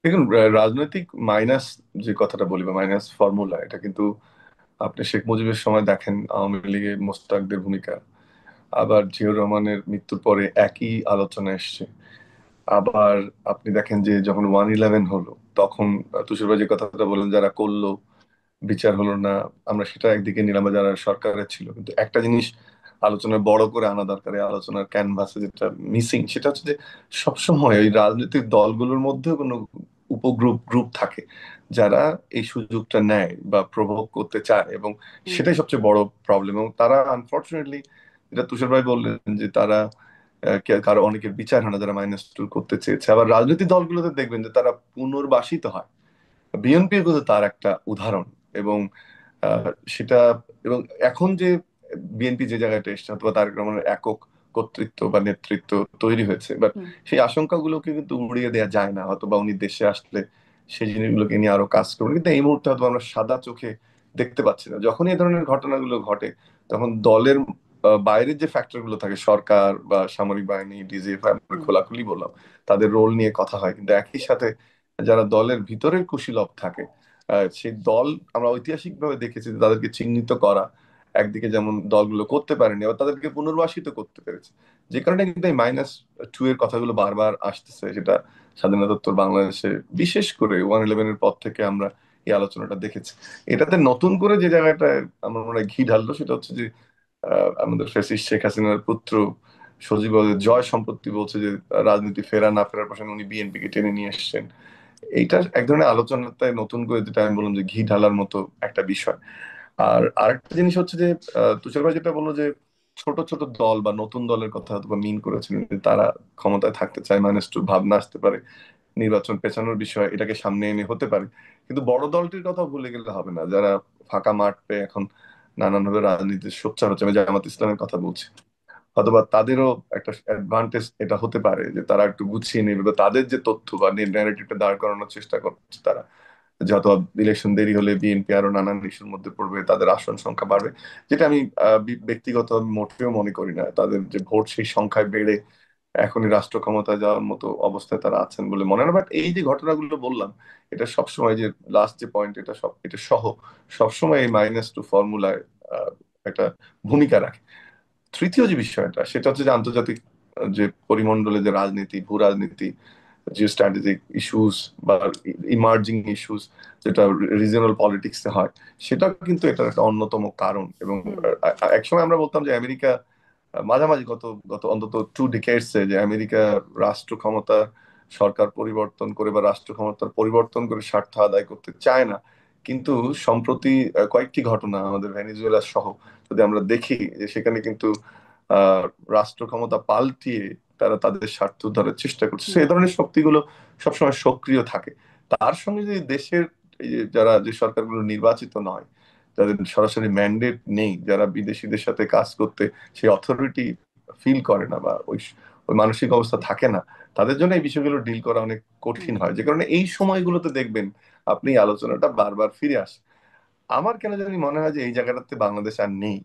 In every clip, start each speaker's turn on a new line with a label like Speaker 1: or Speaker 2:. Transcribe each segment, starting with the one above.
Speaker 1: দেখুন, রাজনৈতিক মাইনাস যে কথাটা বলি বা মাইনাস ফর্মুলা, এটা কিন্তু আপনি শেখ মুজিবের সময় দেখেন আওয়ামী লীগে মোস্তাকদের ভূমিকা, আবার জিয়াউর রহমানের মৃত্যুর পরে একই আলোচনা এসছে। আবার আপনি দেখেন যে যখন 1/11 হলো, তখন তুষার ভাই যে কথাটা বললেন, যারা করলো বিচার হলো না, আমরা সেটা একদিকে নিলাম, বা যারা সরকারের ছিল। কিন্তু একটা জিনিস আলোচনায় বড় করে আনা দরকার, এই আলোচনার ক্যানভাসে যেটা মিসিং, সেটা হচ্ছে যে সবসময় ওই রাজনৈতিক দলগুলোর মধ্যে কোনো উপগ্রুপ গ্রুপ থাকে যারা এই সুযোগটা নেয় বা প্রভোগ করতে চায়, এবং
Speaker 2: হুম।
Speaker 1: সেটাই সবচেয়ে বড় প্রবলেম। এবং তারা আনফর্চুনেটলি, যেটা তুষার ভাই বললেন, যে তারা কারো অনেকের বিচার হয় না যারা -2 করতে চেয়েছে। আবার রাজনৈতিক দলগুলোতে দেখবেন যে তারা পুনর্বাসিত হয়। বিএনপি কিন্তু তার একটা উদাহরণ। এবং আহ, সেটা, এবং এখন যে বিএনপি যে জায়গাটা এসছে, অথবা তারেক রহমানের একক কর্তৃত্ব বা নেতৃত্ব তৈরি হয়েছে, বাট
Speaker 2: হুম।
Speaker 1: সেই আশঙ্কাগুলোকে কিন্তু উড়িয়ে দেওয়া যায় না। হয়তো বা উনি দেশে আসলে সেই জিনিসগুলোকে নিয়ে আরো কাজ করবেন, কিন্তু এই মুহূর্তে হয়তো আমরা সাদা চোখে দেখতে পাচ্ছি না। যখন এই ধরনের ঘটনাগুলো ঘটে, তখন দলের বাইরের যে ফ্যাক্টর গুলো থাকে, সরকার বা সামরিক বাহিনী, ডিজিএফআই, আমরা
Speaker 2: হুম।
Speaker 1: খোলাখুলি বললাম, তাদের রোল নিয়ে কথা হয়। কিন্তু একই সাথে যারা দলের ভিতরের কুশীলব থাকে, সেই দল, আমরা ঐতিহাসিকভাবে দেখেছি যে তাদেরকে চিহ্নিত করা একদিকে যেমন দলগুলো করতে পারেনি, আবার তাদেরকে পুনর্বাসিত করতে পেরেছে। যে কারণে কিন্তু এই -2 এর কথাগুলো বারবার আসতেছে, সেটা স্বাধীনতোত্তর বাংলাদেশে, বিশেষ করে 1/11 এর পর থেকে আমরা এই আলোচনাটা দেখেছি। এটাতে নতুন করে যে জায়গাটায় আমার মনে হয় ঘি ঢাললো, সেটা হচ্ছে যে আমাদের ফ্যাসিস্ট শেখ হাসিনার পুত্র সজীব ওয়াজেদ জয় সম্পত্তি বলছে যে রাজনীতি ফেরা না ফেরার প্রসঙ্গে উনি বিএনপি কে টেনে নিয়ে এসেছেন। এইটা এক ধরনের আলোচনাতে নতুন করে, যেটা আমি বললাম, যে ঘি ঢালার মতো একটা বিষয়। আর আরেকটা জিনিস হচ্ছে যে তুষার ভাই যেটা বললো, যে ছোট ছোট দল বা নতুন দলের কথা হয়তো বা মিন করেছিলেন, যে তারা ক্ষমতায় থাকতে চায়, -2 ভাবনা আসতে পারে, নির্বাচন পেছানোর বিষয়, এটাকে সামনে এনে হতে পারে। কিন্তু বড় দলটির কথা ভুলে গেলে হবে না, যারা ফাঁকা মাঠ পেয়ে এখন নানানভাবে রাজনীতির সোচ্চার হচ্ছে। আমি জামাত ইসলামের কথা বলছি। অথবা তাদেরও একটা অ্যাডভান্টেজ এটা হতে পারে যে তারা একটু গুছিয়ে নেবে, বা তাদের যে তথ্য বা ন্যারেটিভটা দাঁড় করানোর চেষ্টা করছে তারা, যত ইলেকশন দেরি হলে বিএনপি আরো নানান ইস্যুর মধ্যে পড়বে, তাদের আসন সংখ্যা বাড়বে। যেটা আমি ব্যক্তিগত মোটেও মনে করি না, তাদের যে ভোট সেই সংখ্যায় বেড়ে এখনই রাষ্ট্র ক্ষমতায় যাওয়ার মতো অবস্থায় তারা আছেন বলে মনে হয় না। বাট এই যে ঘটনাগুলো বললাম, এটা সবসময়, যে লাস্ট যে পয়েন্ট, এটা সহ সবসময় এই -2 ফর্মুলায় একটা ভূমিকা রাখে। তৃতীয় যে বিষয়টা, সেটা হচ্ছে যে আন্তর্জাতিক যে পরিমণ্ডলে যে রাজনীতি, ভূ রাজনীতি, জিও স্ট্র্যাটেজিক ইস্যুস বা ইমার্জিং ইস্যুস, যেটা রিজিওনাল পলিটিক্সে হয়, সেটা কিন্তু এটার একটা অন্যতম কারণ। এবং
Speaker 2: হুম।
Speaker 1: একসময় আমরা বলতাম যে আমেরিকা, মাঝামাঝি গত গত অন্তত 2 ডিকেডসে, যে আমেরিকা রাষ্ট্র ক্ষমতা, সরকার পরিবর্তন করে বা রাষ্ট্র ক্ষমতার পরিবর্তন করে স্বার্থ আদায় করতে চায় না। কিন্তু সম্প্রতি কয়েকটি ঘটনা আমাদের ভেনেজুয়েলা সহ যদি আমরা দেখি, যে সেখানে কিন্তু আহ রাষ্ট্র ক্ষমতা পাল্টিয়ে তারা তাদের স্বার্থ উদ্ধারের চেষ্টা করছে।
Speaker 2: হুম।
Speaker 1: সেই ধরনের শক্তিগুলো সবসময় সক্রিয় থাকে। তার সঙ্গে যদি দেশের এই যে যারা, যে সরকারগুলো নির্বাচিত নয়, যাদের সরাসরি ম্যান্ডেট নেই, যারা বিদেশিদের সাথে কাজ করতে সেই অথরিটি ফিল করে না, বা ওই ওই মানসিক অবস্থা থাকে না, তাদের জন্য এই বিষয়গুলো ডিল করা অনেক
Speaker 2: হুম।
Speaker 1: কঠিন হয়। যে কারণে এই সময়গুলোতে দেখবেন আপনি এই আলোচনাটা বারবার ফিরে আসে। আমার কেন জানি মনে হয় যে এই জায়গাটাতে বাংলাদেশ আর নেই,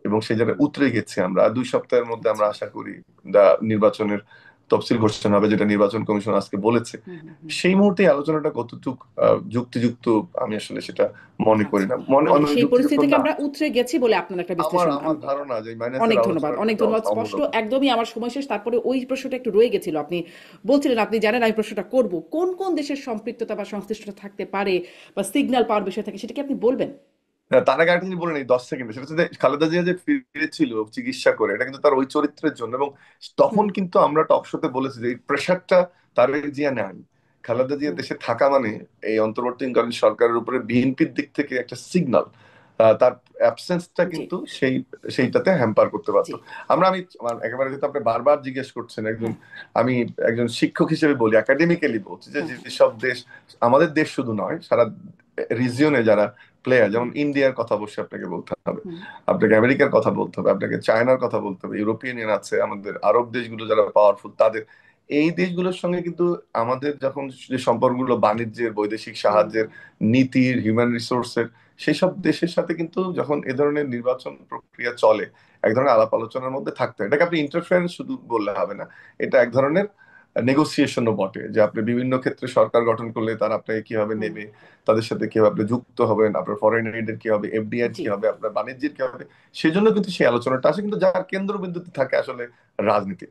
Speaker 1: এবং সেই জায়গায় উতরে গেছে। আমরা আর 2 সপ্তাহের মধ্যে
Speaker 2: আচ্ছা।
Speaker 1: আমরা আশা করি নির্বাচনের তফসিল ঘোষণা হবে, যেটা নির্বাচন কমিশন আজকে বলেছে।
Speaker 2: হুম। হুম। হুম।
Speaker 1: সেই মুহূর্তে এই আলোচনাটা কতটুক যুক্তিযুক্ত, আমি আসলে সেটা মনে করি
Speaker 2: আচ্ছা,
Speaker 1: না, মনে
Speaker 2: মানে
Speaker 1: অনেক
Speaker 2: সেই
Speaker 1: যুক্তিযুক্ত
Speaker 2: পরিস্থিতি থেকে
Speaker 1: না।
Speaker 2: আমরা উতরে গেছি বলে আপনার একটা
Speaker 1: আমার
Speaker 2: বিশ্লেষণ।
Speaker 1: আমার ধারণা যে
Speaker 2: অনেক
Speaker 1: মাইনাসের
Speaker 2: ধন্যবাদ,
Speaker 1: আলোচনাটা
Speaker 2: অনেক
Speaker 1: একটু
Speaker 2: ধন্যবাদ। স্পষ্ট
Speaker 1: অমূলক।
Speaker 2: একদমই আমার সময় শেষ। তারপরে ওই প্রশ্নটা একটু রয়ে গেছিল। আপনি বলছিলেন আপনি জানেন আমি প্রশ্নটা করব। কোন কোন দেশের সম্পৃক্ততা বা সংশ্লিষ্টতা থাকতে পারে বা সিগন্যাল পাওয়ার বিষয় থাকে, সেটা কি আপনি বলবেন?
Speaker 1: তার আগে একটা জিনিস বলে নেই 10 সেকেন্ডে, সেটা হচ্ছে যে খালেদা জিয়া যে ফিরেছিল চিকিৎসা করে, এটা কিন্তু তার ওই চরিত্রের জন্য। এবং তখন
Speaker 2: হুম।
Speaker 1: কিন্তু আমরা টক শোতে বলেছি যে এই প্রেশারটা তারেক জিয়া নেন। খালেদা জিয়া
Speaker 2: হুম।
Speaker 1: দেশে থাকা মানে এই অন্তর্বর্তীকালীন সরকারের উপরে বিএনপির দিক থেকে একটা সিগন্যাল। তার অ্যাবসেন্সটা
Speaker 2: জি।
Speaker 1: কিন্তু সেইটাতে হ্যাম্পার করতে
Speaker 2: জি।
Speaker 1: পারতো। আমি আমার একেবারে, যেহেতু আপনি বারবার জিজ্ঞেস করছেন,
Speaker 2: হ্যাঁ।
Speaker 1: আমি একজন শিক্ষক হিসেবে বলি, একাডেমিক্যালি বলছি, যে
Speaker 2: হ্যাঁ।
Speaker 1: যেসব দেশ, আমাদের দেশ শুধু নয়, সারা রিজিয়নে যারা প্লেয়ার,
Speaker 2: হুম।
Speaker 1: যেমন ইন্ডিয়ার কথা অবশ্যই আপনাকে বলতে হবে,
Speaker 2: হুম।
Speaker 1: আপনাকে আমেরিকার কথা বলতে হবে, আপনাকে চায়নার কথা বলতে হবে, ইউরোপিয়ান ইউনিয়ন আছে, আমাদের আরব দেশগুলো যারা পাওয়ারফুল তাদের, এই দেশগুলোর সঙ্গে কিন্তু আমাদের যখন যে সম্পর্কগুলো, বাণিজ্যের, বৈদেশিক
Speaker 2: হুম।
Speaker 1: সাহায্যের, নীতির, হিউম্যান রিসোর্সের, সেই সব দেশের সাথে কিন্তু যখন এ ধরনের নির্বাচন প্রক্রিয়া চলে, এক ধরনের আলাপ আলোচনার মধ্যে থাকতে হয়। এটাকে আপনি ইন্টারফারেন্স শুধু বললে হবে না, এটা এক ধরনের নেগোসিয়েশনও বটে, যে আপনি বিভিন্ন ক্ষেত্রে সরকার গঠন করলে তারা আপনাকে কিভাবে
Speaker 2: হুম।
Speaker 1: নেবে, তাদের সাথে কিভাবে আপনি যুক্ত হবেন, আপনার ফরেন এইডের কি হবে, এফডিআই
Speaker 2: জি।
Speaker 1: কি হবে, আপনার বাণিজ্যের কি হবে। সেজন্য কিন্তু সেই আলোচনাটা আসে, কিন্তু যার কেন্দ্রবিন্দুতে থাকে আসলে রাজনীতি।